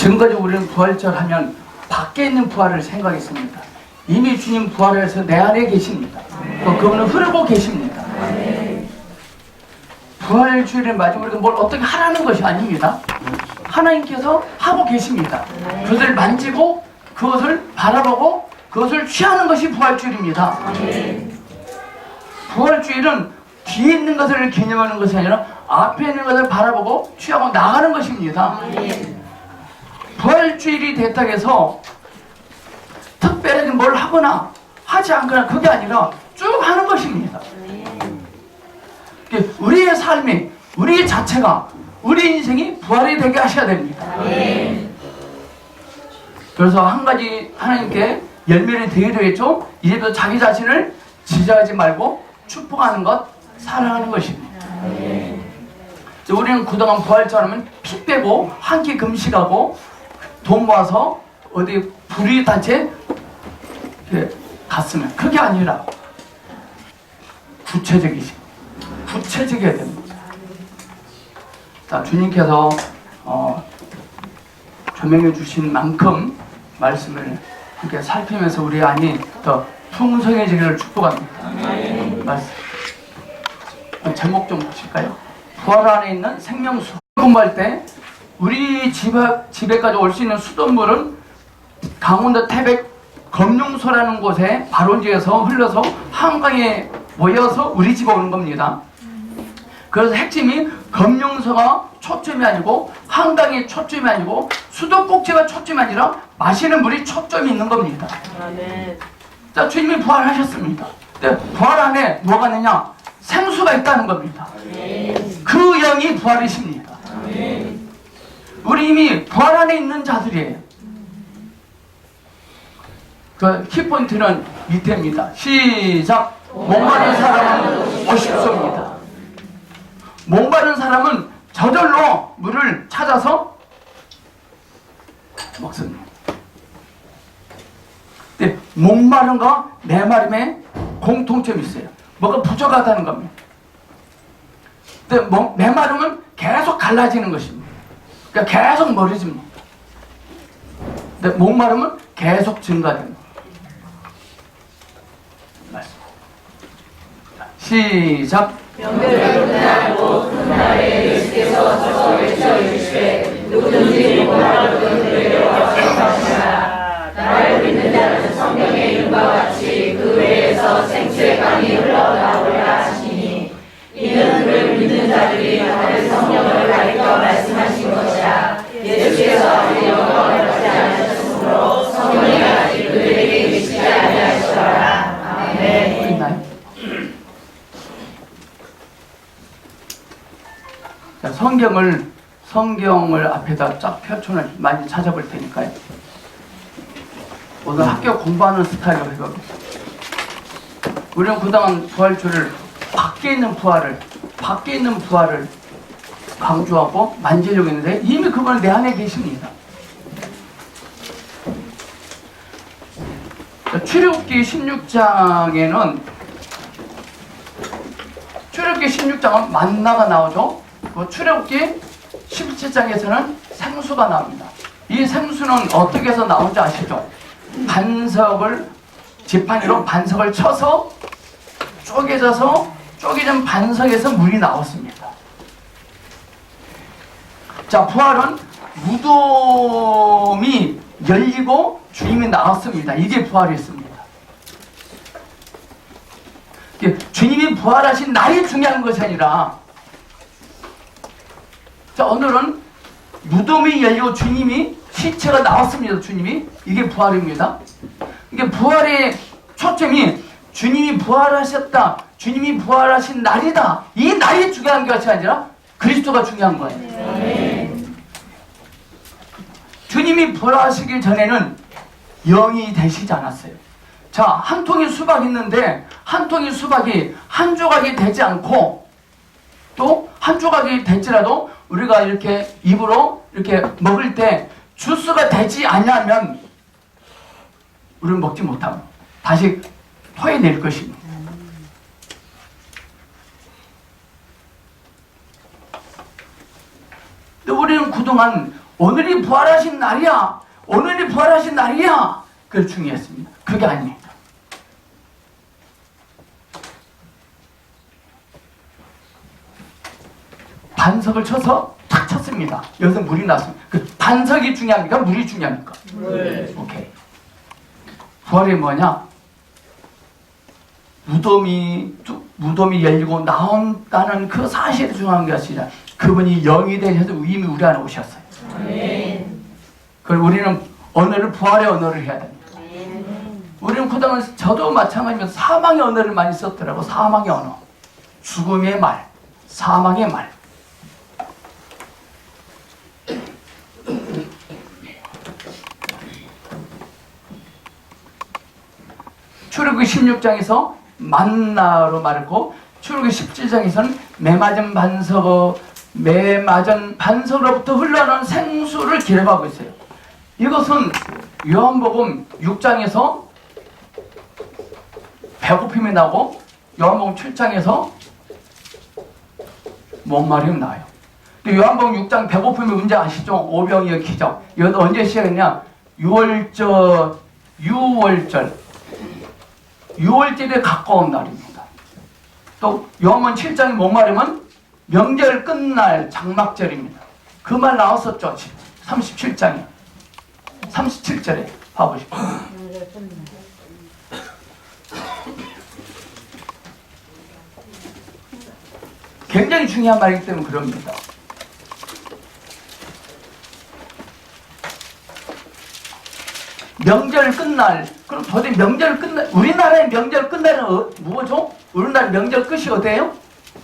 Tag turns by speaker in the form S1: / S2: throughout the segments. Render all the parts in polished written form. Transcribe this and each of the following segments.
S1: 지금까지 우리는 부활절 하면 밖에 있는 부활을 생각했습니다. 이미 주님 부활해서 내 안에 계십니다. 그분은 흐르고 계십니다. 부활주일을 맞아 우리가 뭘 어떻게 하라는 것이 아닙니다. 하나님께서 하고 계십니다. 그것을 만지고 그것을 바라보고 그것을 취하는 것이 부활주일입니다. 부활주일은 뒤에 있는 것을 개념하는 것이 아니라 앞에 있는 것을 바라보고 취하고 나가는 것입니다. 부활주일이 됐다고 해서 특별하게 뭘 하거나 하지 않거나 그게 아니라 쭉 하는 것입니다. 우리의 삶이, 우리 자체가, 우리 인생이 부활이 되게 하셔야 됩니다. 그래서 한 가지 하나님께 열매는 되게 되겠죠. 이제부터 자기 자신을 지적하지 말고 축복하는 것, 사랑하는 것입니다. 우리는 그동안 부활절하면 피 빼고 한 끼 금식하고 돈 모아서 어디 불의단체 갔으면 그게 아니라 구체적이어야 됩니다. 자, 주님께서 조명해 주신 만큼 말씀을 이렇게 살피면서 우리 안이 더 풍성해지기를 축복합니다. 말씀. 제목 좀 보실까요? 부활 안에 있는 생명수. 공부할 때 우리 집에까지 올 수 있는 수돗물은 강원도 태백 검룡소라는 곳에 발원지에서 흘러서 한강에 모여서 우리 집에 오는 겁니다. 그래서 핵심이 검룡소가 초점이 아니고 한강이 초점이 아니고 수도꼭지가 초점이 아니라 마시는 물이 초점이 있는 겁니다. 자, 주님이 부활하셨습니다. 근데 부활 안에 뭐가 있느냐? 생수가 있다는 겁니다. 그 영이 부활이십니다. 우리 이미 부활 안에 있는 자들이에요. 그 키포인트는 밑에입니다. 시작! 목마른 사람은 오십소입니다. 목마른 사람은 저절로 물을 찾아서 먹습니다. 근데 목마름과 메마름에 공통점이 있어요. 뭐가 부족하다는 겁니다. 근데 메마름은 계속 갈라지는 것입니다. 그러니까 계속 멀어집니다. 근데 목마름은 계속 증가됩니다. 시작.
S2: 명절의 날 곧 그날에 예수께서 서서 외쳐 이르시되 누구든지 목마르든 그에게 와서 마시라. 나를 믿는 자는 성경에 이름과 같이 그 외에서 생수의 강이 흘러나오리라 하시니 이는 그를 믿는 자들이 나를 성령을 가리켜 말씀하신 것이라. 예수께서 아직 영광을 받지 않으셨으므로 성령이 아직 그들에게 계시지 아니하시더라. 아멘.
S1: 성경을 앞에다 쫙 펼쳐놓은 많이 찾아볼 테니까요. 오늘 학교 공부하는 스타일로 해보겠습니다. 우리는 그동안 부활주를 밖에 있는 부활을 강조하고 만지려고 했는데 이미 그분은 내 안에 계십니다. 출애굽기 16장은 만나가 나오죠. 출애굽기 17장에서는 생수가 나옵니다. 이 생수는 어떻게 해서 나온지 아시죠? 지팡이로 반석을 쳐서 쪼개진 반석에서 물이 나왔습니다. 자, 부활은 무덤이 열리고 주님이 나왔습니다. 이게 부활이었습니다. 주님이 부활하신 날이 중요한 것이 아니라, 자, 오늘은 무덤이 열리고 시체가 나왔습니다. 주님이. 이게 부활입니다. 이게 부활의 초점이 주님이 부활하셨다. 주님이 부활하신 날이다. 이 날이 중요한 것이 아니라 그리스도가 중요한 거예요. 주님이 부활하시기 전에는 영이 되시지 않았어요. 자, 한 통이 수박이 있는데 한 통이 수박이 한 조각이 되지 않고 또 한 조각이 될지라도 우리가 이렇게 입으로 이렇게 먹을 때 주스가 되지 않으면 우리는 먹지 못하고 다시 토해낼 것입니다. 근데 우리는 그동안 오늘이 부활하신 날이야. 오늘이 부활하신 날이야. 그게 중요했습니다. 그게 아닙니다. 반석을 쳐서 탁 쳤습니다. 여기서 물이 났습니다. 그 반석이 중요합니까? 물이 중요합니까? 물. 오케이. 부활이 뭐냐? 무덤이 열리고 나온다는 그 사실이 중요한 것이 아니라 그분이 영이 되셔서 이미 우리 안에 오셨어요. 그리고 우리는 언어를 부활의 언어를 해야 됩니다. 우리는 그동안 저도 마찬가지로 사망의 언어를 많이 썼더라고. 사망의 언어, 죽음의 말, 사망의 말. 출애굽기 16장에서 만나로 말했고 출애굽기 17장에서는 매맞은 반석으로부터 흘러나오는 생수를 기록하고 있어요. 이것은 요한복음 6장에서 배고픔이 나고 요한복음 7장에서 목마름이 나요. 요한복음 6장 배고픔이 문제 아시죠? 오병이어 기적. 이건 언제 시작했냐? 6월절에 가까운 날입니다. 또 요한복음 7장의 목마름은 명절 끝날 장막절입니다. 그 말 나왔었죠. 37장에 37절에 봐보십시오. 굉장히 중요한 말이기 때문에 그럽니다. 명절 끝날, 그럼 도대체 명절 끝날, 우리나라의 명절 끝날은 뭐죠? 우리나라 명절 끝이 어디예요?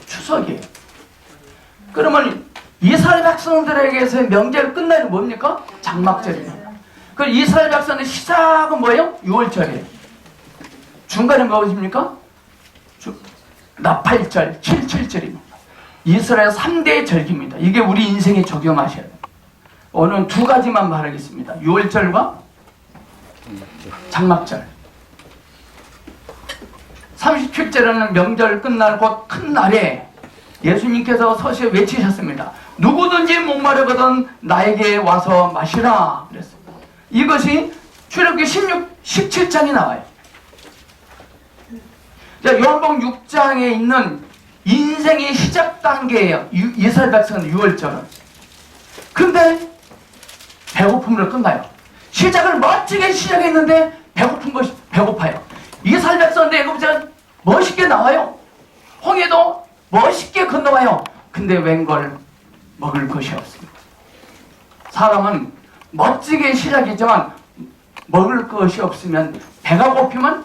S1: 추석이에요. 그러면 이스라엘 백성들에게서의 명절 끝날이 뭡니까? 장막절입니다. 그럼 이스라엘 백성의 시작은 뭐예요? 6월절이에요. 중간에 무엇입니까? 나팔절, 77절입니다. 이스라엘 3대 절기입니다. 이게 우리 인생에 적용하셔야 돼요. 오늘 두 가지만 말하겠습니다. 6월절과 장막절. 37절에는 명절 끝날 곧 큰 날에 예수님께서 서시에 외치셨습니다. 누구든지 목마르거든 나에게 와서 마시라 그랬습니다. 이것이 출애굽기 17장에 나와요. 자, 요한복음 6장에 있는 인생의 시작 단계예요. 이스라엘 백성은 6월절은. 근데 배고픔으로 끝나요. 시작을 멋지게 시작했는데 배고파요. 이스라엘 백성은 애굽에서 멋있게 나와요. 홍해도 멋있게 건너와요. 근데 웬걸 먹을 것이 없습니다. 사람은 멋지게 시작이지만 먹을 것이 없으면 배가 고프면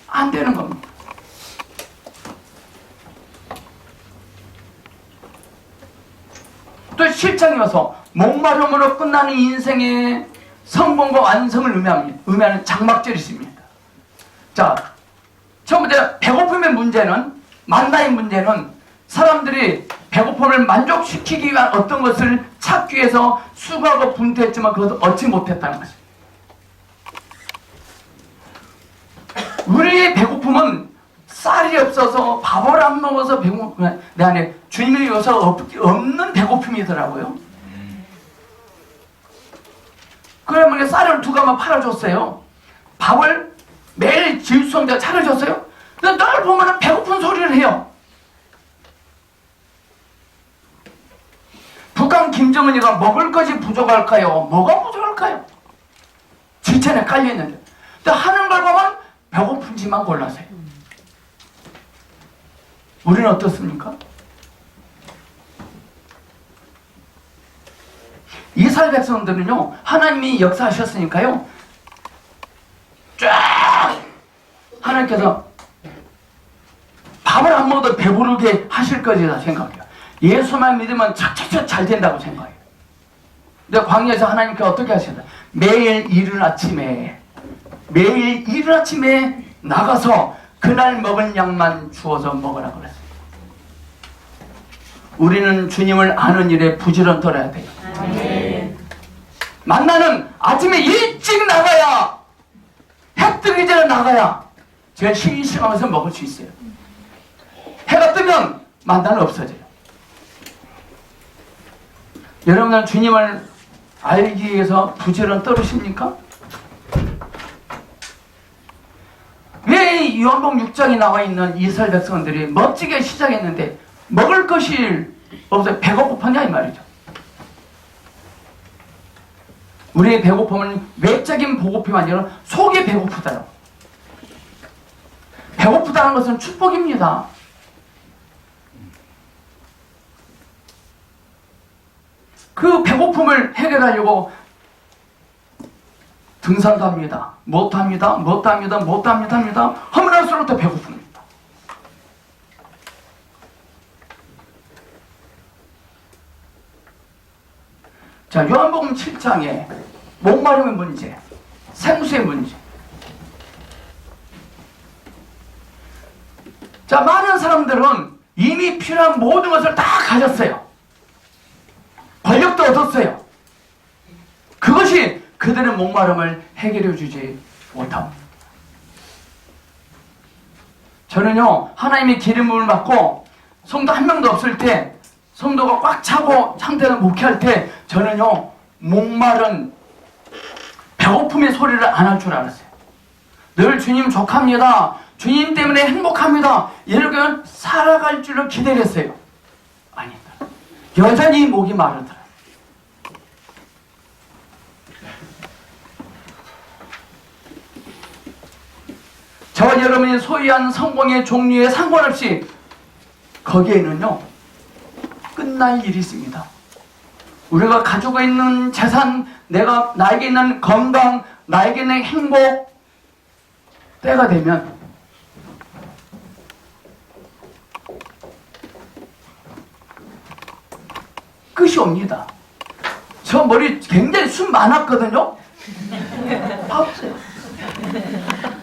S1: 안 되는 겁니다. 또 7장에 와서 목마름으로 끝나는 인생의 성공과 완성을 의미하는 장막절이 있습니다. 자, 처음부터 배고픔의 문제는, 만나의 문제는 사람들이 배고픔을 만족시키기 위한 어떤 것을 찾기 위해서 수고하고 분투했지만 그것을 얻지 못했다는 것입니다. 우리의 배고픔은 쌀이 없어서 밥을 안 먹어서 배고프면 내 안에 주님의 요소가 없는 배고픔이더라고요. 그러면 쌀을 두 가마 팔아줬어요. 밥을 매일 지휘수송자가 차려줬어요. 근데 늘 보면 배고픈 소리를 해요. 북한 김정은이가 먹을 것이 부족할까요? 뭐가 부족할까요? 지천에 깔려있는데. 근데 하는 걸 보면 배고픈지만 골라서요. 우리는 어떻습니까? 이스라엘 백성들은요, 하나님이 역사하셨으니까요, 쫙 하나님께서 밥을 안 먹어도 배부르게 하실 것이다 생각해요. 예수만 믿으면 착착착 잘 된다고 생각해요. 근데 광야에서 하나님께 어떻게 하시나? 매일 이른 아침에 나가서 그날 먹을 양만 주어서 먹으라 그랬어요. 우리는 주님을 아는 일에 부지런히 돼요. 아멘. 만나는 아침에 일찍 나가야, 해 뜨기 전에 나가야 제가 힘이 심하면서 먹을 수 있어요. 해가 뜨면 만나는 없어져요. 여러분은 주님을 알기 위해서 부지런 떨으십니까? 왜 요한복음 6장에 나와 있는 이스라엘 백성들이 멋지게 시작했는데 먹을 것이 없어서 배고팠냐 이 말이죠. 우리의 배고픔은 외적인 배고픔이 아니라 속이 배고프다요. 배고프다는 것은 축복입니다. 그 배고픔을 해결하려고 등산도 합니다. 뭣도 합니다. 하면 할수록 더 배고픕니다. 자, 요한복음 7장에 목마름의 문제, 생수의 문제. 자, 많은 사람들은 이미 필요한 모든 것을 다 가졌어요. 권력도 얻었어요. 그것이 그들의 목마름을 해결해 주지 못합니다. 저는요, 하나님의 기름을 받고 성도 한 명도 없을 때, 성도가 꽉 차고 상태에서 목회할 때 저는요, 목마른 배고픔의 소리를 안 할 줄 알았어요. 늘 주님 족합니다. 주님 때문에 행복합니다. 이렇게 살아갈 줄을 기대했어요. 아니다. 여전히 목이 마르더라. 저와 여러분이 소유한 성공의 종류에 상관없이 거기에는요, 끝날 일이 있습니다. 우리가 가지고 있는 재산, 나에게 있는 건강, 나에게 있는 행복, 때가 되면 끝이 옵니다. 저 머리 굉장히 숱 많았거든요. 봐보세요.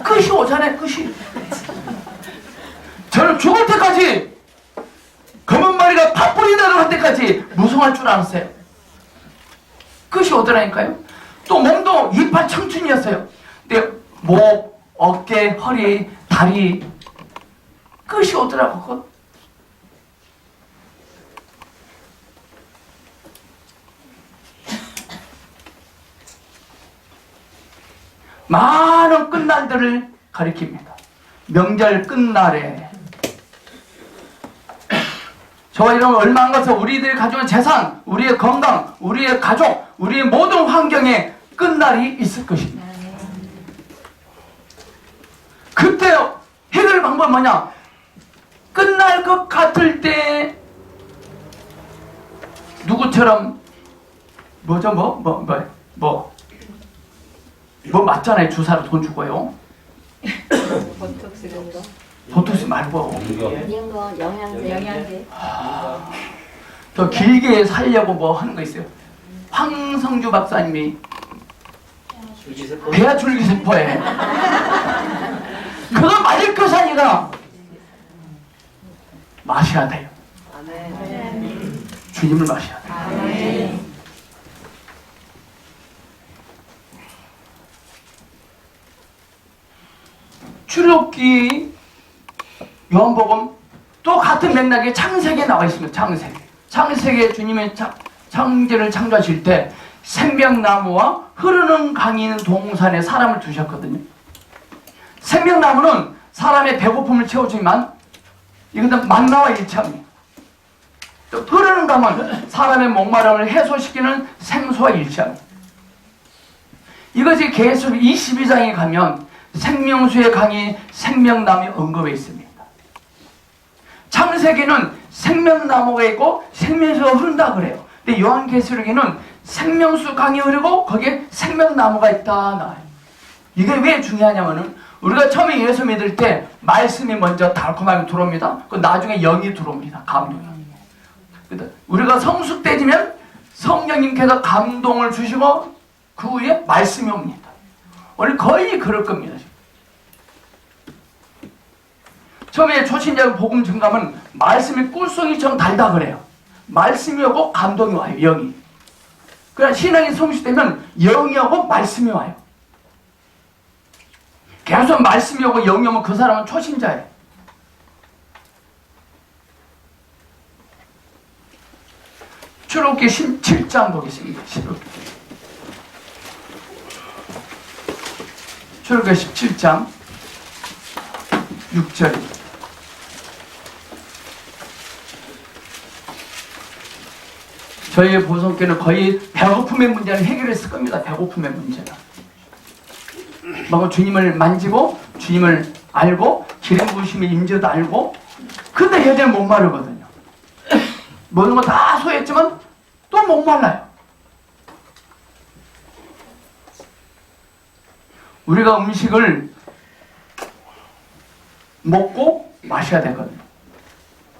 S1: 끝이 오잖아요. 끝이. 저는 죽을 때까지, 검은 머리가 팥뿌리 되는 때까지 무성할 줄 알았어요. 끝이 오더라니까요. 또 몸도 이빨 청춘이었어요. 근데 목, 어깨, 허리, 다리 끝이 오더라고. 많은 끝날들을 가리킵니다. 명절 끝날에 저와 이런 얼마 안 가서 우리들이 가지고 있는 재산, 우리의 건강, 우리의 가족, 우리의 모든 환경에 끝날이 있을 것입니다. 그때 해결 방법은 뭐냐? 끝날 것 같을 때 누구처럼 뭐 맞잖아요. 주사로 돈 주고요.
S2: 보톡스 이런 거.
S1: 보톡스 말고
S2: 이런 거 영양제.
S1: 더 길게 살려고 뭐 하는 거 있어요. 황성주 박사님이 배아 줄기세포에 그거 맞을 것이 아니라 마셔야 돼요. 주님을 마셔야 돼요. 출애굽기, 요한복음 또 같은 맥락에 창세기에 나와 있습니다. 창세기에 주님의 창조를 창조하실 때 생명나무와 흐르는 강이 있는 동산에 사람을 두셨거든요. 생명나무는 사람의 배고픔을 채워주지만 이것은 만나와 일치합니다. 또 흐르는 강은 사람의 목마름을 해소시키는 생수와 일치합니다. 이것이 계시록 22장에 가면 생명수의 강이 생명나무에 언급해 있습니다. 창세기는 생명나무가 있고 생명수가 흐른다 그래요. 근데 요한계시록에는 생명수 강이 흐르고 거기에 생명나무가 있다 나와요. 이게 왜 중요하냐면은 우리가 처음에 예수 믿을 때 말씀이 먼저 달콤하게 들어옵니다. 그 나중에 영이 들어옵니다. 감동이. 우리가 성숙되지면 성령님께서 감동을 주시고 그 후에 말씀이 옵니다. 오늘 거의 그럴 겁니다. 처음에 초신자 복음 증감은 말씀이 꿀송이처럼 달다 그래요. 말씀이 오고 감동이 와요. 영이. 그러나 신앙이 성숙되면 영이 오고 말씀이 와요. 계속 말씀이 오고 영이 오면 그 사람은 초신자예요. 출애굽기 17장 보겠습니다. 출애굽기 17장 6절. 저희의 보성교는 거의 배고픔의 문제를 해결했을 겁니다. 배고픔의 문제는. 뭐 주님을 만지고 주님을 알고 기름 부으심의 임재도 알고, 근데 여전히 못 마르거든요. 모든 거 다 소했지만 또 못 말라요. 우리가 음식을 먹고 마셔야 되거든요.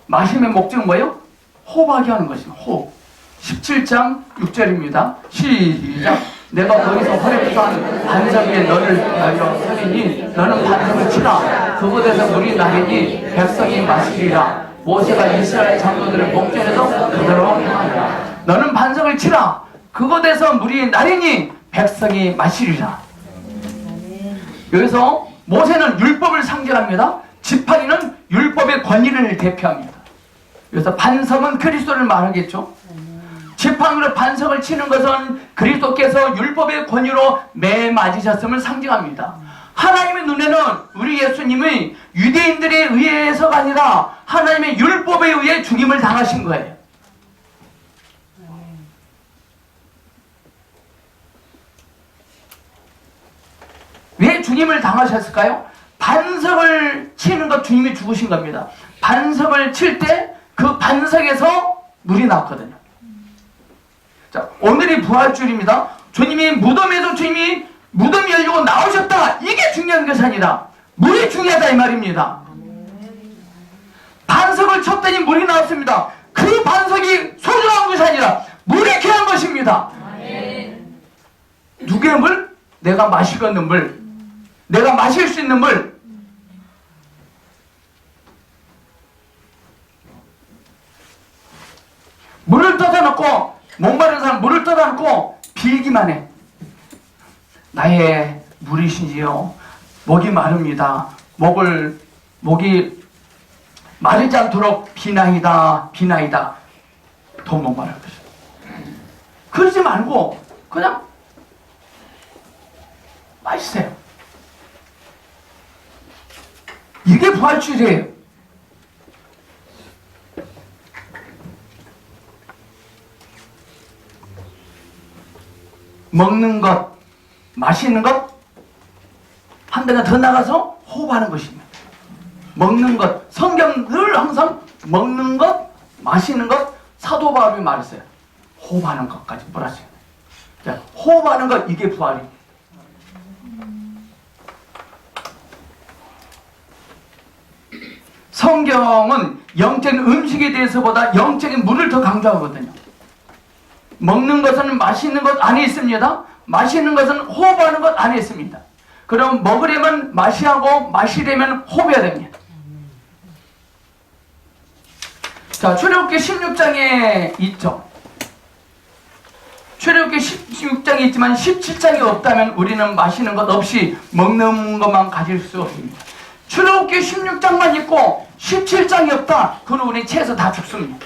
S1: 마시면 목적은 뭐예요? 호흡하게 하는 것입니다. 호흡. 17장 6절입니다. 시작. 내가 거기서 허리부터 한 반석 위에 너를 내려 서리니 너는 반석을 치라. 그곳에서 물이 나리니 백성이 마시리라. 모세가 이스라엘 장로들을 목전에서 그대로 행하리라. 너는 반석을 치라. 그곳에서 물이 나리니 백성이 마시리라. 여기서 모세는 율법을 상징합니다. 지팡이는 율법의 권위를 대표합니다. 그래서 반석은 그리스도를 말하겠죠. 지팡이로 반석을 치는 것은 그리스도께서 율법의 권위로 매 맞으셨음을 상징합니다. 하나님의 눈에는 우리 예수님이 유대인들에 의해서가 아니라 하나님의 율법에 의해 죽임을 당하신 거예요. 왜 죽임을 당하셨을까요? 반석을 치는 것, 주님이 죽으신 겁니다. 반석을 칠 때 그 반석에서 물이 나왔거든요. 자, 오늘이 부활주일입니다. 주님이 무덤에서 주님이 무덤이 열리고 나오셨다. 이게 중요한 것이 아니라 물이 중요하다 이 말입니다. 반석을 쳤더니 물이 나왔습니다. 그 반석이 소중한 것이 아니라 물이 귀한 것입니다. 누구의 물? 내가 마시겠는 물. 내가 마실 수 있는 물. 물을 떠다 놓고, 목마른 사람 물을 떠다 놓고 빌기만 해. 나의 물이시지요. 목이 마릅니다. 목이 마르지 않도록 비나이다, 비나이다. 더 목마를 것이다. 그러지 말고 그냥 마시세요. 이게 부활주일이에요. 먹는 것, 마시는 것, 한 배가 더 나가서 호흡하는 것입니다. 먹는 것, 성경 늘 항상 먹는 것, 마시는 것, 사도 바울이 말했어요. 호흡하는 것까지 플러스. 자, 호흡하는 것, 이게 부활입니다. 성경은 영적인 음식에 대해서보다 영적인 물을 더 강조하거든요. 먹는 것은 마시는 것 안에 있습니다. 마시는 것은 호흡하는 것 안에 있습니다. 그럼 먹으려면 마시하고 마시려면 호흡해야 됩니다. 자, 출애굽기 16장에 있죠. 출애굽기 16장에 있지만 17장이 없다면 우리는 마시는 것 없이 먹는 것만 가질 수 없습니다. 출애굽기 16장만 있고 17장이 없다. 그럼 우리 채에서 다 죽습니다.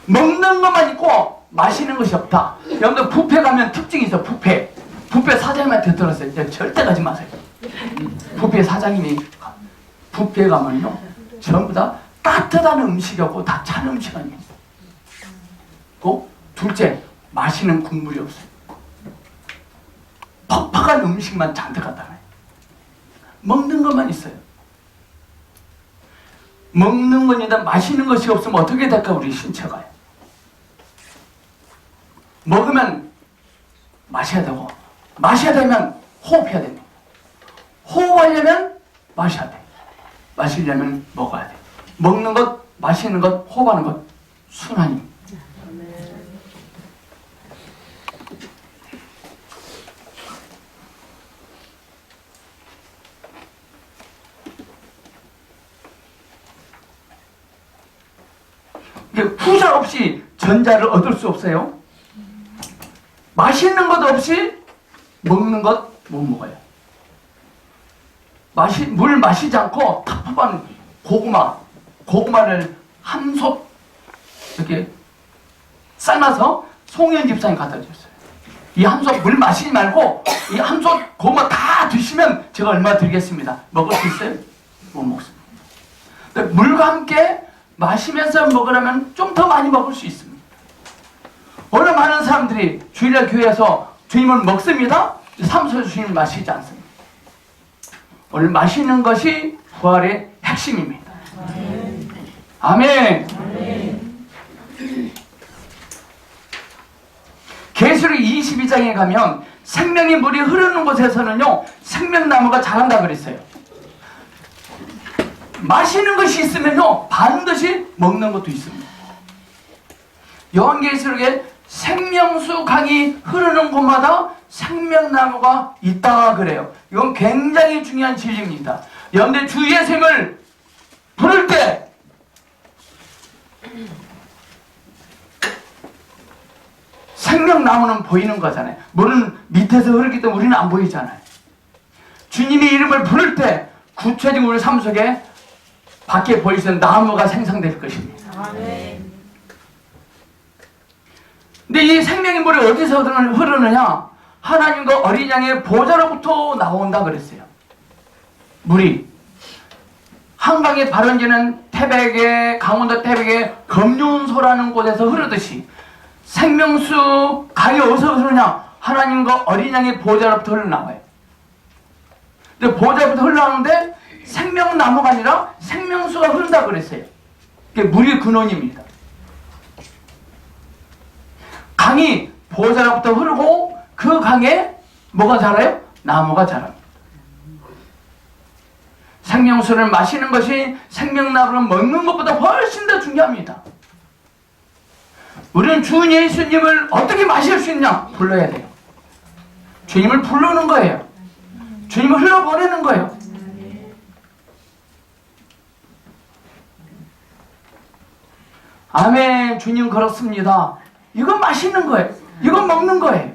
S1: 먹는 것만 있고 마시는 것이 없다. 여러분들 뷔페 가면 특징이 있어. 뷔페 사장님한테 들었어요. 절대 가지 마세요. 뷔페 사장님이 뷔페 가면요 전부 다 따뜻한 음식이 없고 다 찬 음식 아니에요. 그 둘째, 마시는 국물이 없어요. 퍽퍽한 음식만 잔뜩 갖다 놔요. 먹는 것만 있어요. 먹는 것이다 마시는 것이 없으면 어떻게 될까 우리 신체가요. 먹으면 마셔야 되고 마셔야 되면 호흡해야 됩니다. 호흡하려면 마셔야 돼. 마시려면 먹어야 돼. 먹는 것, 마시는 것, 호흡하는 것 순환이. 후자 없이 전자를 얻을 수 없어요. 마시는 것 없이 먹는 것 못 먹어요. 물 마시지 않고 탑합한 고구마를 한 솥 이렇게 삶아서 송현 집사님 갖다 주셨어요. 이 함솥 물 마시지 말고 이 함솥 고구마 다 드시면 제가 얼마 드리겠습니다. 먹을 수 있어요? 못 먹습니다. 근데 물과 함께 마시면서 먹으려면 좀 더 많이 먹을 수 있습니다. 오늘 많은 사람들이 주일날 교회에서 주님을 먹습니다. 삼소의 주님을 마시지 않습니다. 오늘 마시는 것이 부활의 핵심입니다. 아멘. 계시록 22장에 가면 생명의 물이 흐르는 곳에서는요 생명나무가 자란다 그랬어요. 마시는 것이 있으면요 반드시 먹는 것도 있습니다. 요한계시록에 생명수 강이 흐르는 곳마다 생명나무가 있다 그래요. 이건 굉장히 중요한 진리입니다. 여러분들 주 예수님을 부를 때 생명나무는 보이는 거잖아요. 물은 밑에서 흐르기 때문에 우리는 안 보이잖아요. 주님의 이름을 부를 때 구체적인 우리 삶 속에 밖에 보이시는 나무가 생성될 것입니다. 근데 이 생명의 물이 어디서 흐르느냐? 하나님과 어린 양의 보좌로부터 나온다 그랬어요. 물이 한강에 바른지는 태백의 강원도 태백의 검륜소라는 곳에서 흐르듯이 생명수 강이 어디서 흐르냐? 하나님과 어린 양의 보좌로부터 흘러나와요. 근데 보좌로부터 흘러나오는데 생명나무가 아니라 생명수가 흐른다 그랬어요. 그게 물의 근원입니다. 강이 보좌로부터 흐르고 그 강에 뭐가 자라요? 나무가 자랍니다. 생명수를 마시는 것이 생명나무를 먹는 것보다 훨씬 더 중요합니다. 우리는 주 예수님을 어떻게 마실 수 있냐? 불러야 돼요. 주님을 부르는 거예요. 주님을 흘러보내는 거예요. 아멘. 주님 그렇습니다. 이건 마시는 거예요. 이건 먹는 거예요.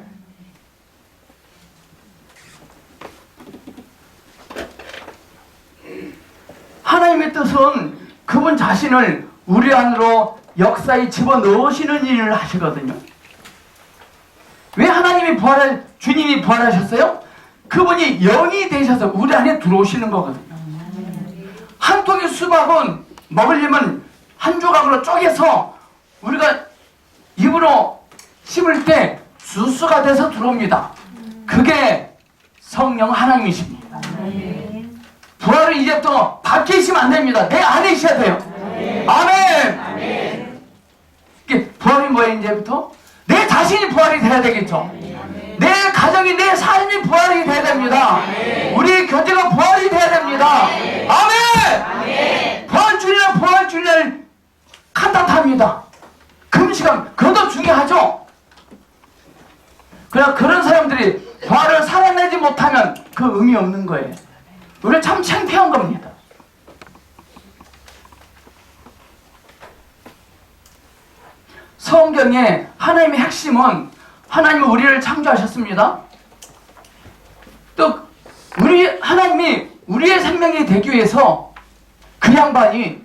S1: 하나님의 뜻은 그분 자신을 우리 안으로 역사에 집어넣으시는 일을 하시거든요. 왜 하나님이 주님이 부활하셨어요? 그분이 영이 되셔서 우리 안에 들어오시는 거거든요. 한 통의 수박은 먹으려면 한 조각으로 쪼개서 우리가 입으로 씹을 때 주스가 돼서 들어옵니다. 그게 성령 하나님이십니다. 부활은 이제부터 밖에 있으면 안 됩니다. 내 안에 있어야 돼요. 아멘. 부활이 뭐예요? 이제부터 내 자신이 부활이 돼야 되겠죠. 내 가정이, 내 삶이 부활이 돼야 됩니다. 우리 교제가 부활이 돼야 됩니다. 아멘. 부활주일날 칸타타입니다. 금시간 그것도 중요하죠. 그러나 그런 사람들이 부활을 살아내지 못하면 그 의미 없는 거예요. 우리는 참 창피한 겁니다. 성경에 하나님의 핵심은 하나님은 우리를 창조하셨습니다. 또 하나님이 우리의 생명이 되기 위해서 그 양반이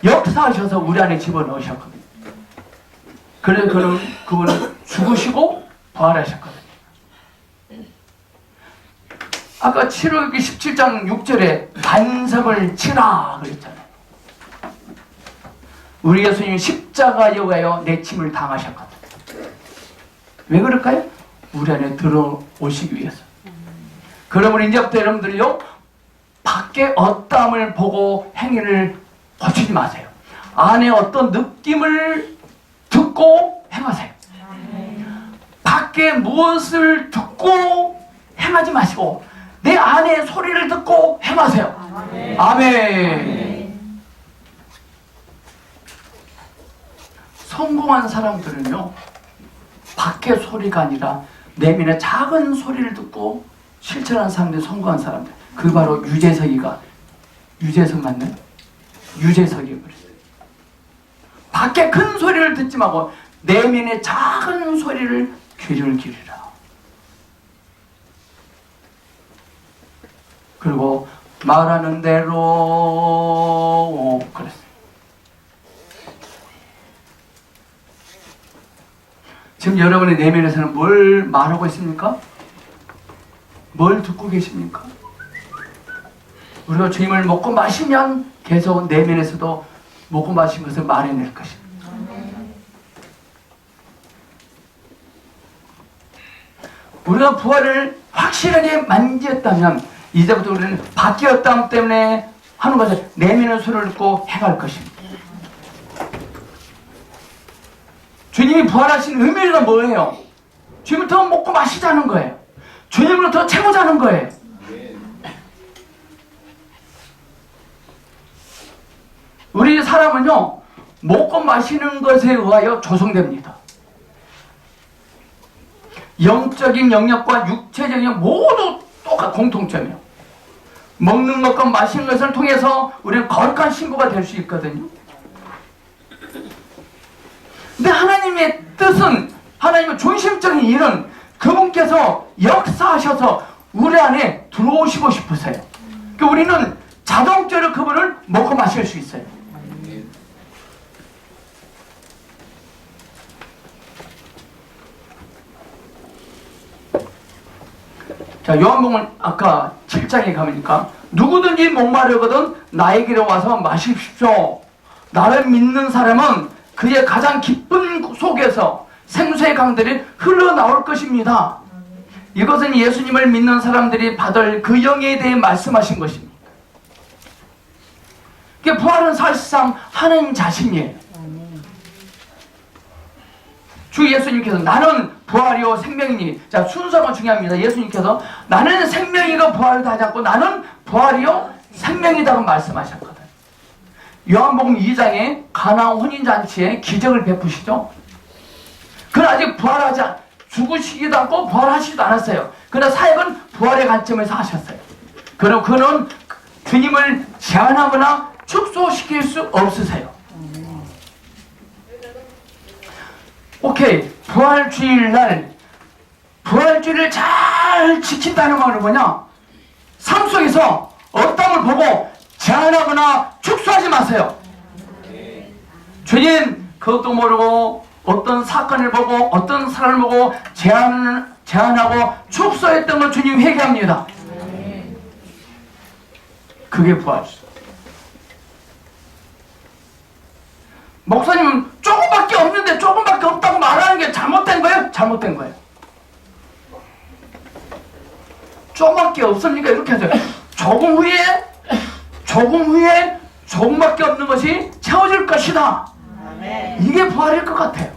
S1: 역사하셔서 우리 안에 집어넣으셨거든요. 그래서 그분은 죽으시고 부활하셨거든요. 아까 7월 17장 6절에 반석을 치라 그랬잖아요. 우리 예수님이 십자가에 가여 내침을 당하셨거든요. 왜 그럴까요? 우리 안에 들어오시기 위해서. 그러면 이제부터 여러분들요 밖에 어떠함을 보고 행위를 거치지 마세요. 안에 어떤 느낌을 듣고 행하세요. 밖에 무엇을 듣고 행하지 마시고 내 안에 소리를 듣고 행하세요. 아멘. 성공한 사람들은요 밖의 소리가 아니라 내면의 작은 소리를 듣고 실천하는 사람들이 성공한 사람들. 그 바로 유재석이가 유재석 맞나요? 유재석이 그랬어요. 밖에 큰 소리를 듣지 말고 내면의 작은 소리를 귀를 기울이라. 그리고 말하는 대로 그랬어요. 지금 여러분의 내면에서는 뭘 말하고 있습니까? 뭘 듣고 계십니까? 우리가 주님을 먹고 마시면 계속 내면에서도 먹고 마신 것을 말해낼 것입니다. 우리가 부활을 확실하게 만졌다면 이제부터 우리는 바뀌었다기 때문에 하는 것을 내면의 소리를 듣고 행할 것입니다. 주님이 부활하신 의미가 뭐예요? 주님을 더 먹고 마시자는 거예요. 주님으로 더 채우자는 거예요. 우리 사람은요, 먹고 마시는 것에 의하여 조성됩니다. 영적인 영역과 육체적인 영역 모두 똑같은 공통점이에요. 먹는 것과 마시는 것을 통해서 우리는 거룩한 신부가 될 수 있거든요. 근데 하나님의 뜻은, 하나님의 중심적인 일은 그분께서 역사하셔서 우리 안에 들어오시고 싶으세요. 그러니까 우리는 자동적으로 그분을 먹고 마실 수 있어요. 자, 요한복음 아까 7장에 가보니까 누구든지 목마르거든 나에게로 와서 마십시오. 나를 믿는 사람은 그의 가장 기쁜 속에서 생수의 강들이 흘러나올 것입니다. 이것은 예수님을 믿는 사람들이 받을 그 영에 대해 말씀하신 것입니다. 부활은 사실상 하나님 자신이에요. 주 예수님께서 나는 부활이요 생명이니, 자, 순서가 중요합니다. 예수님께서 나는 생명이고 부활을 하지 않고 나는 부활이요 생명이다고 말씀하셨거든요. 요한복음 2장에 가나 혼인잔치에 기적을 베푸시죠. 그러나 아직 부활하지 죽으시기도 않고 부활하시지도 않았어요. 그러나 사역은 부활의 관점에서 하셨어요. 그럼 그는 주님을 제한하거나 축소시킬 수 없으세요. 오케이, 부활주일날 부활주일을 잘 지킨다는 말은 뭐냐? 삶 속에서 어떤 걸 보고 제한하거나 축소하지 마세요. 주님 그것도 모르고 어떤 사건을 보고 어떤 사람을 보고 제한하고 축소했던 걸 주님 회개합니다. 그게 부활주일. 목사님은 조금밖에 없는데 조금밖에 없다고 말하는 게 잘못된 거예요? 잘못된 거예요. 조금밖에 없습니까? 이렇게 하세요. 조금 후에 조금밖에 없는 것이 채워질 것이다. 이게 부활일 것 같아요.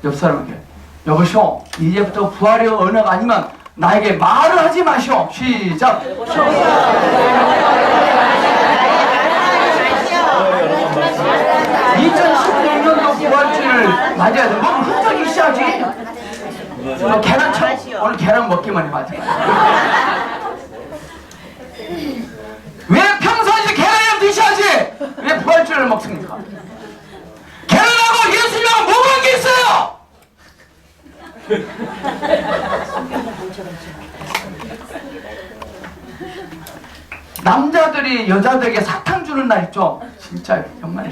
S1: 옆 사람에게, 여보시오, 이제부터 부활의 언어가 아니면 나에게 말을 하지 마시오. 시작. 2016년도 부활주를 맞아야 돼. 뭐 흔적이 있어야지. 오늘 계란 먹기만 해봐지. 왜 평소에 계란을 드셔야지? 왜 부활주를 먹습니까? 계란하고 예수님하고 뭐 관계 있어요? 남자들이 여자들에게 사탕 주는 날 있죠? 진짜 정말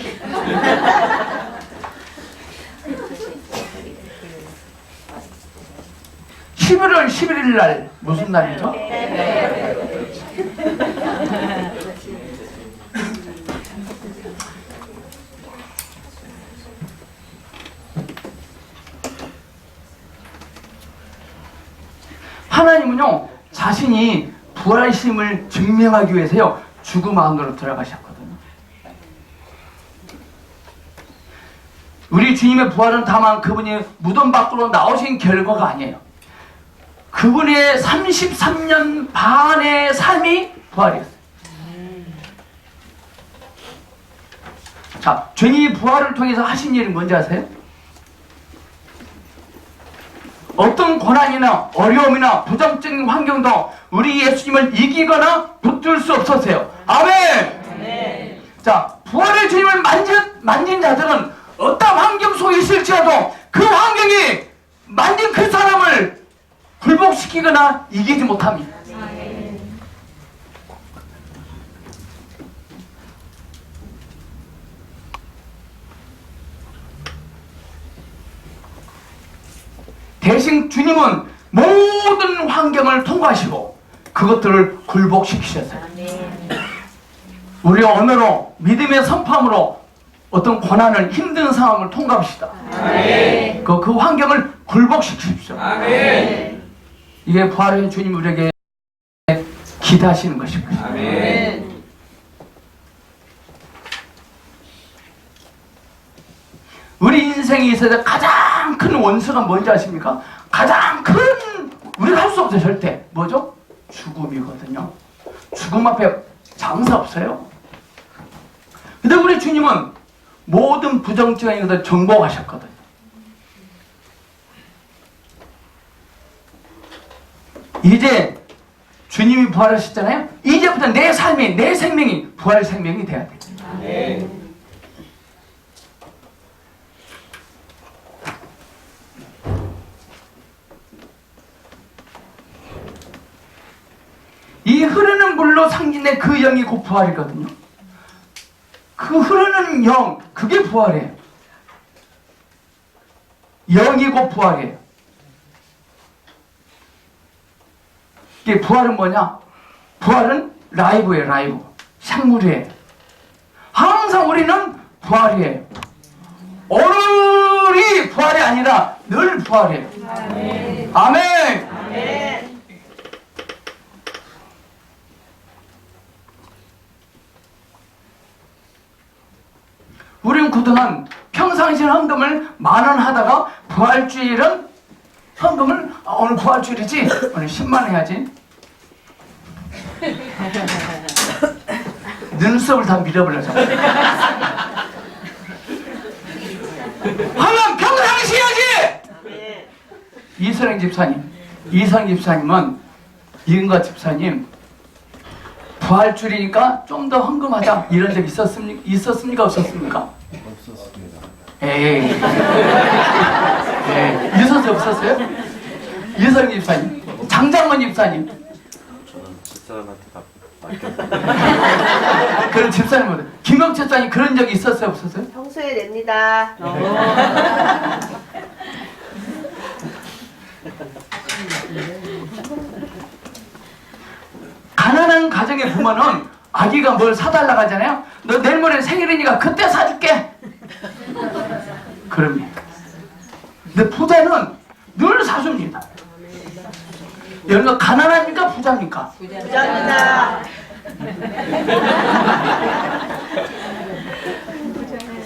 S1: 11월 11일 날 무슨 날이죠? 하나님은요 자신이 부활하심을 증명하기 위해서요 죽음 안으로 들어가셨거든요. 우리 주님의 부활은 다만 그분이 무덤 밖으로 나오신 결과가 아니에요. 그분의 33년 반의 삶이 부활이었어요. 자, 주님이 부활을 통해서 하신 일이 뭔지 아세요? 어떤 고난이나 어려움이나 부정적인 환경도 우리 예수님을 이기거나 붙들 수 없었어요. 아멘! 아멘. 자, 부활의 주님을 만진 자들은 어떤 환경 속에 있을지라도 그 환경이 만진 그 사람을 굴복시키거나 이기지 못합니다. 대신 주님은 모든 환경을 통과하시고 그것들을 굴복시키셨어요. 우리 언어로 믿음의 선포함으로 어떤 고난을 힘든 상황을 통과합시다. 그 환경을 굴복시키십시오. 이게 부활의 주님 우리에게 기대하시는 것입니다. 우리 인생에 있어서 가장 큰 원수가 뭔지 아십니까? 가장 큰 우리가 할 수 없어요. 절대 뭐죠? 죽음이거든요. 죽음 앞에 장사 없어요. 근데 우리 주님은 모든 부정적인 것을 정복하셨거든요. 이제 주님이 부활하셨잖아요. 이제부터 내 삶이, 내 생명이 부활 생명이 돼야 돼요. 이 흐르는 물로 상징된 그 영이 곧 부활이거든요. 그 흐르는 영, 그게 부활이에요. 영이 곧 부활이에요. 이게 부활은 뭐냐? 부활은 라이브예요, 라이브. 생물이에요. 항상 우리는 부활이에요. 오늘이 부활이 아니라 늘 부활이에요. 아멘. 아멘. 아멘. 우리는 그동안 평상시 헌금을 10,000원 하다가 부활주일은 헌금을 오늘 부활주일이지 오늘 10만 해야지. 눈썹을 다 밀어버려서 하면 평상시 해야지. 이선영 집사님은 이은가 집사님 부활주일이니까 좀 더 헌금하자 이런 적 있었습니까? 없었습니까?
S3: 없었습니다.
S1: 에이. 있었어요? 없었어요? 이선영 집사님, 장장원 집사님.
S3: 저는 집사람한테 맡겼어요.
S1: 그런 집사님은 김영 집사님 그런 적이 있었어요? 없었어요?
S4: 평소에 냅니다.
S1: 가난한 가정에 보면은 아기가 뭘 사달라고 하잖아요. 너 내일 모레 생일이니까 그때 사줄게. 그럽니다. 근데 부자는 늘 사줍니다. 여러분 가난합니까? 부자입니까?
S4: 부자입니다.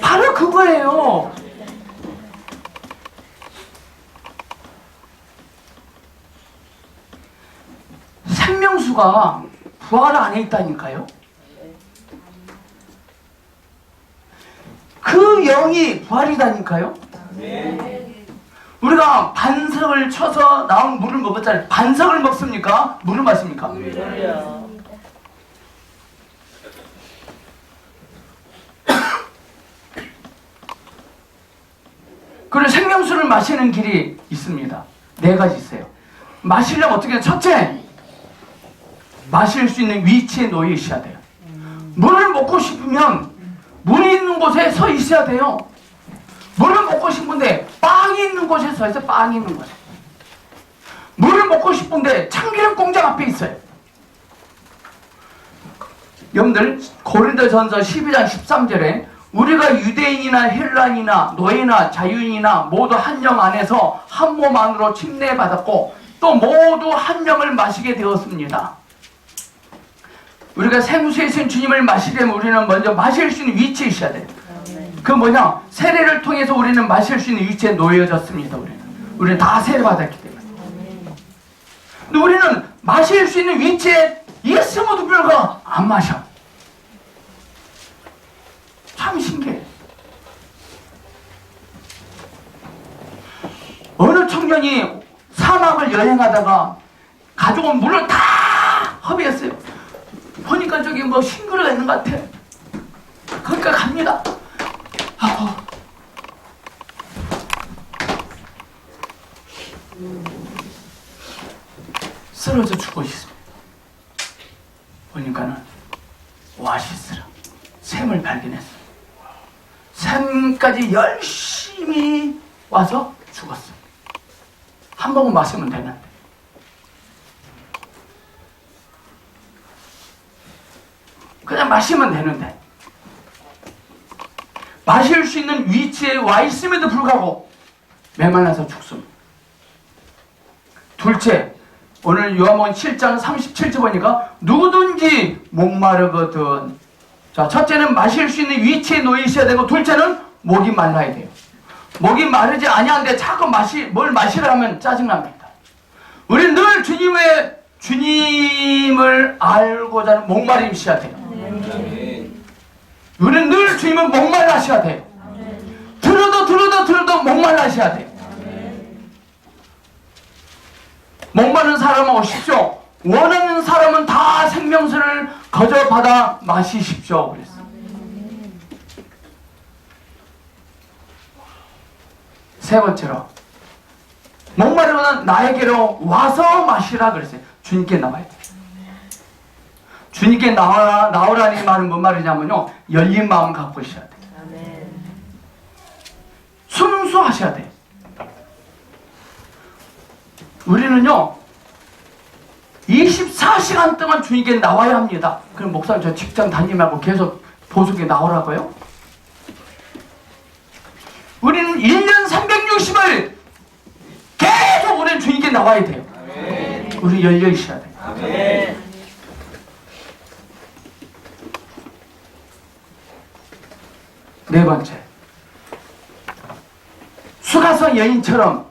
S1: 바로 그거예요. 생명수가 부활 안에 있다니까요. 그 영이 부활이다니까요. 우리가 반석을 쳐서 나온 물을 먹었잖아요. 반석을 먹습니까? 물을 마십니까? 그리고 생명수를 마시는 길이 있습니다. 4가지 있어요. 마시려면 어떻게 해요? 첫째, 마실 수 있는 위치에 놓여 있어야 돼요. 물을 먹고 싶으면 물이 있는 곳에 서 있어야 돼요. 물을 먹고 싶은데 빵이 있는 곳에 서 있어요. 빵이 있는 곳에. 물을 먹고 싶은데 참기름 공장 앞에 있어요. 여러분들 고린도전서 12장 13절에 우리가 유대인이나 헬라인이나 노예나 자유인이나 모두 한 영 안에서 한 몸 안으로 침례받았고 또 모두 한 영을 마시게 되었습니다. 우리가 생수에 있는 주님을 마시려면 우리는 먼저 마실 수 있는 위치에 있어야 돼요. 그 뭐냐? 세례를 통해서 우리는 마실 수 있는 위치에 놓여졌습니다. 우리는 다 세례받았기 때문에. 근데 우리는 마실 수 있는 위치에 있음에도 불구하고 안 마셔. 참 신기해. 어느 청년이 사막을 여행하다가 가져온 물을 다 허비했어요. 보니까 저기 뭐 싱그러가 있는 것 같아. 거기까 갑니다. 쓰러져 죽어 있습니다. 보니까는 오아시스라 샘을 발견했어요. 샘까지 열심히 와서 죽었어요. 한 모금 마시면 되는데. 그냥 마시면 되는데. 마실 수 있는 위치에 와 있음에도 불구하고 메말라서 죽습니다. 둘째, 오늘 요한복음 7장 37절 보니까 누구든지 목마르거든. 자, 첫째는 마실 수 있는 위치에 놓여 있어야 되고, 둘째는 목이 말라야 돼요. 목이 마르지 아니한데 자꾸 뭘 마시라 하면 짜증납니다. 우리는 늘 주님을 알고자 하는 목마름이 있어야 돼요. 우리는 늘 주님은 목말라 하셔야 돼요. 들어도 목말라 하셔야 돼요. 목마른 사람은 오십시오. 원하는 사람은 다 생명수를 거저 받아 마시십시오. 그랬어요. 세 번째로, 목마르면 나에게로 와서 마시라 그랬어요. 주님께 나와야 돼요. 주님께 나오라는 말은 뭔 말이냐면요, 열린 마음 갖고 있어야 돼요. 순수하셔야 돼요. 우리는요 24시간 동안 주님께 나와야 합니다. 그럼 목사님 저 직장 다니지 말고 계속 보석에 나오라고요? 우리는 1년 360일 계속 우리는 주님께 나와야 돼요. 우리 열려 있어야 돼요. 네 번째, 수가성 여인처럼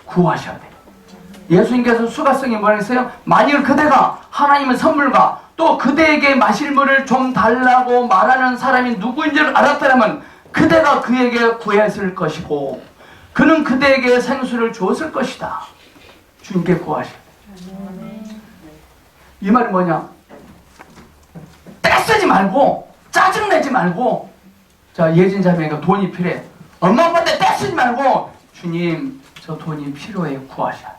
S1: 구하셔야 돼요. 예수님께서 수가성이 뭐랬어요? 만일 그대가 하나님의 선물과 또 그대에게 마실 물을 좀 달라고 말하는 사람이 누구인지를 알았다면 그대가 그에게 구했을 것이고 그는 그대에게 생수를 주었을 것이다. 주님께 구하셔야 돼요. 이 말이 뭐냐? 떼쓰지 말고 짜증내지 말고, 자, 예진 자매가 돈이 필요해. 엄마 아빠한테 떼쓰지 말고 주님 저 돈이 필요해 구하셔야 돼.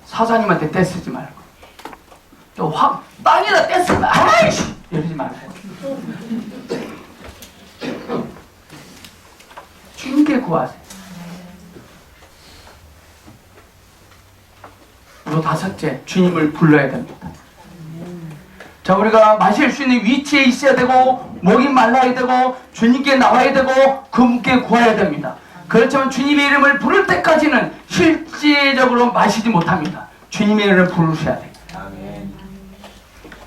S1: 사장님한테 떼쓰지 말고, 또 확 땅에다 떼쓰면 아이씨 이러지 말고 주님께 구하세요. 그리고 다섯째, 주님을 불러야 됩니다. 자, 우리가 마실 수 있는 위치에 있어야 되고 목이 말라야 되고 주님께 나와야 되고 그분께 구해야 됩니다. 그렇지만 주님의 이름을 부를 때까지는 실제적으로 마시지 못합니다. 주님의 이름을 부르셔야 돼요.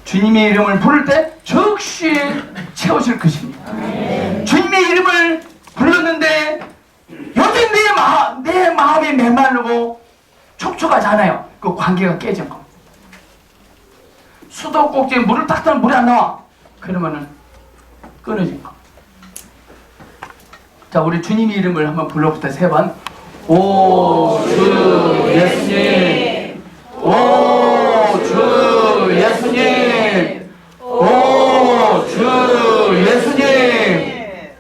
S1: 주님의 이름을 부를 때 즉시 채우실 것입니다. 주님의 이름을 불렀는데 여전히 내 마음이 메마르고 촉촉하지 않아요. 그 관계가 깨진 겁니다. 수도꼭지에 물을 딱 따면 물이 안 나와. 그러면은 끊어진 거. 자, 우리 주님의 이름을 한번 불러봅시다. 세 번. 오 주 예수님, 오 주 예수님, 오 주 예수님.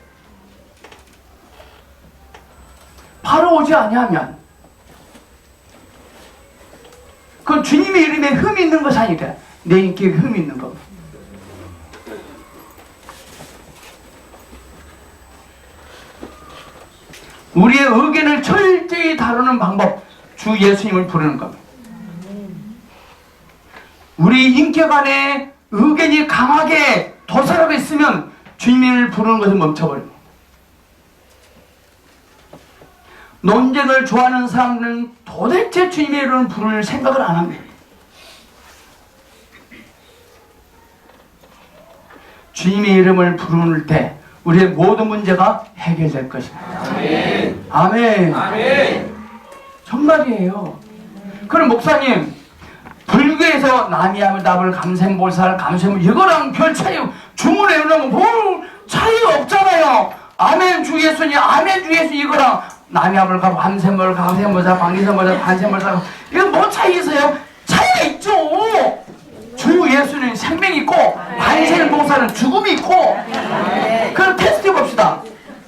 S1: 바로 오지 아니하면 그건 주님의 이름에 흠이 있는 것이 아니라 내 인격에 흠이 있는 겁니다. 우리의 의견을 철저히 다루는 방법, 주 예수님을 부르는 겁니다. 우리 인격 안에 의견이 강하게 도사하고 있으면 주님을 부르는 것을 멈춰버립니다. 논쟁을 좋아하는 사람들은 도대체 주님의 이름을 부를 생각을 안 합니다. 주님의 이름을 부를 때 우리의 모든 문제가 해결될 것입니다. 아멘. 아멘. 아멘. 정말이에요. 그럼 목사님, 불교에서 남이함을 답을 감생볼살 감생물 이거랑 별 차이, 주문에 이러면 뭘 차이가 없잖아요. 아멘 주 예수님, 아멘 주 예수 이거랑 남이함을 가고 감생물 감생볼살 관계생볼살 관생볼살 이거 뭐 차이 있어요? 차이가 있죠. 주 예수는 생명이 있고 관세음보살은 죽음이 있고. 그럼 테스트 해봅시다.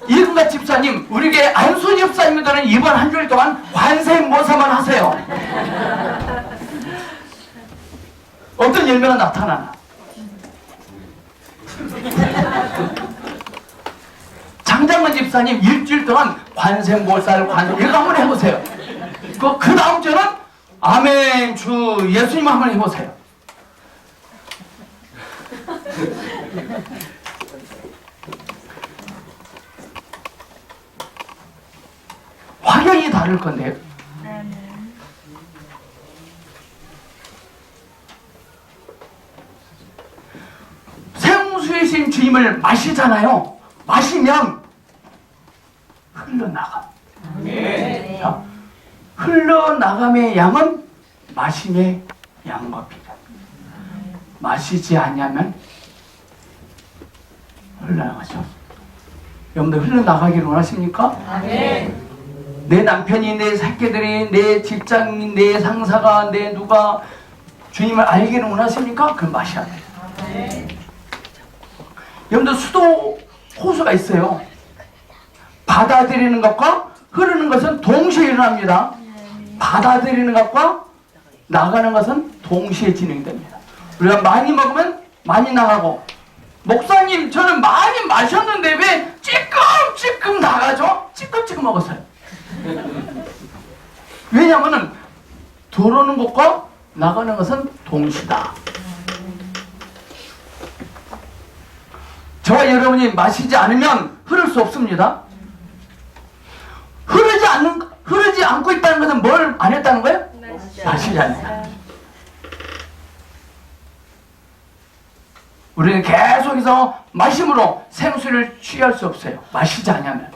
S1: 이금갑 집사님, 우리에게 안순이 집사님들은 이번 한 주일 동안 관세음보살만 하세요. 어떤 열매가 나타나나? 장장근 집사님 일주일 동안 관세음보살 이거 한번 해보세요. 그 다음 주는 아멘 주 예수님 한번 해보세요. 확연히 다를 건데요. 생수이신 주님을 마시잖아요. 마시면 흘러나가. 자, 흘러나감의 양은 마심의 양과 비례. 마시지 않냐면 흘러나가죠. 여러분들 흘러나가기를 원하십니까? 내 남편이, 내 새끼들이, 내 직장인, 내 상사가, 내 누가 주님을 알기를 원하십니까? 그럼 마셔야 돼요. 여러분들 수도 호수가 있어요. 받아들이는 것과 흐르는 것은 동시에 일어납니다. 받아들이는 것과 나가는 것은 동시에 진행됩니다. 우리가 많이 먹으면 많이 나가고, 목사님 저는 많이 마셨는데 왜 찌끔찌끔 나가죠? 찌끔찌끔 먹었어요. 왜냐하면 들어오는 것과 나가는 것은 동시다. 저와 여러분이 마시지 않으면 흐를 수 없습니다. 흐르지 않고 있다는 것은 뭘 안 했다는 거예요? 마시지 않는다. 우리는 계속해서 마심으로 생수를 취할 수 없어요. 마시지 않으면.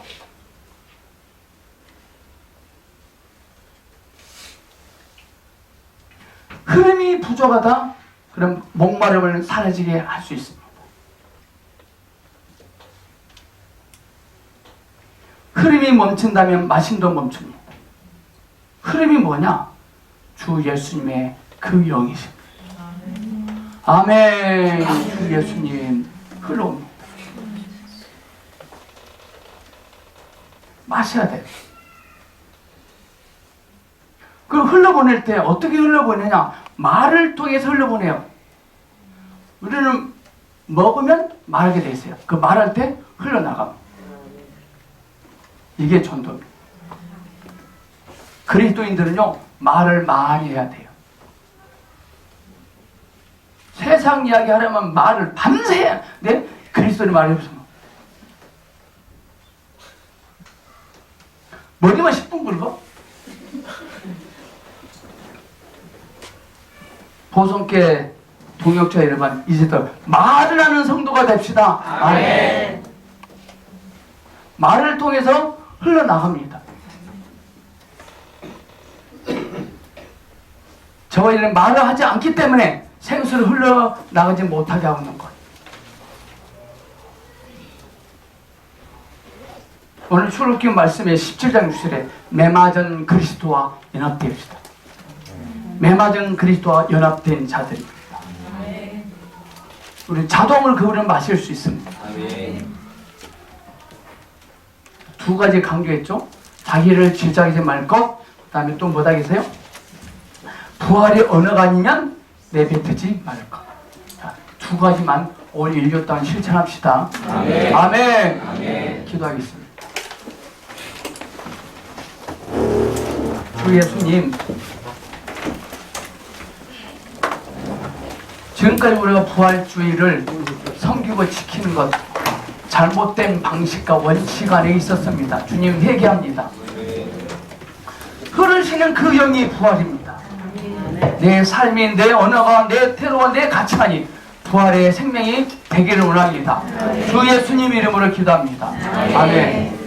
S1: 흐름이 부족하다? 그럼 목마름을 사라지게 할 수 있습니다. 흐름이 멈춘다면 마심도 멈춥니다. 흐름이 뭐냐? 주 예수님의 그 영이십니다. 아멘. 주 예수님 흘러옵니다. 마셔야 돼요. 그 흘러보낼 때 어떻게 흘러보내냐? 말을 통해서 흘러보내요. 우리는 먹으면 말하게 돼 있어요. 그 말할 때 흘러나갑니다. 이게 전도입니다. 그리스도인들은요, 말을 많이 해야 돼요. 세상 이야기 하려면 말을 밤새 해야 돼. 그리스도를 말해보세요. 머리만 10분 긁어? 보성께 동역자 여러분, 이제부터 말을 하는 성도가 됩시다. 아멘. 말을 통해서 흘러나갑니다. 저와 이런 말을 하지 않기 때문에 생수를 흘러나가지 못하게 하고 있는 거예요. 오늘 출애굽기 말씀의 17장 6절에 메맞은 그리스도와 연합되었다. 메맞은 그리스도와 연합된 자들입니다. 우리 자동을 그분을 마실 수 있습니다. 두 가지 강조했죠. 자기를 질자하지 말 것, 그 다음에 또 뭐다 계세요? 부활의 언어가 아니면 내뱉지 말 것. 자, 두 가지만 오늘 일교 동안 실천합시다. 아멘. 아멘. 아멘. 기도하겠습니다. 주 예수님, 지금까지 우리가 부활주의를 섬기고 지키는 것 잘못된 방식과 원칙 안에 있었습니다. 주님 회개합니다. 흐르시는 그 영이 부활입니다. 내 삶이, 내 언어가, 내 태도와 내 가치관이 부활의 생명이 되기를 원합니다. 주 예수님 이름으로 기도합니다. 아멘.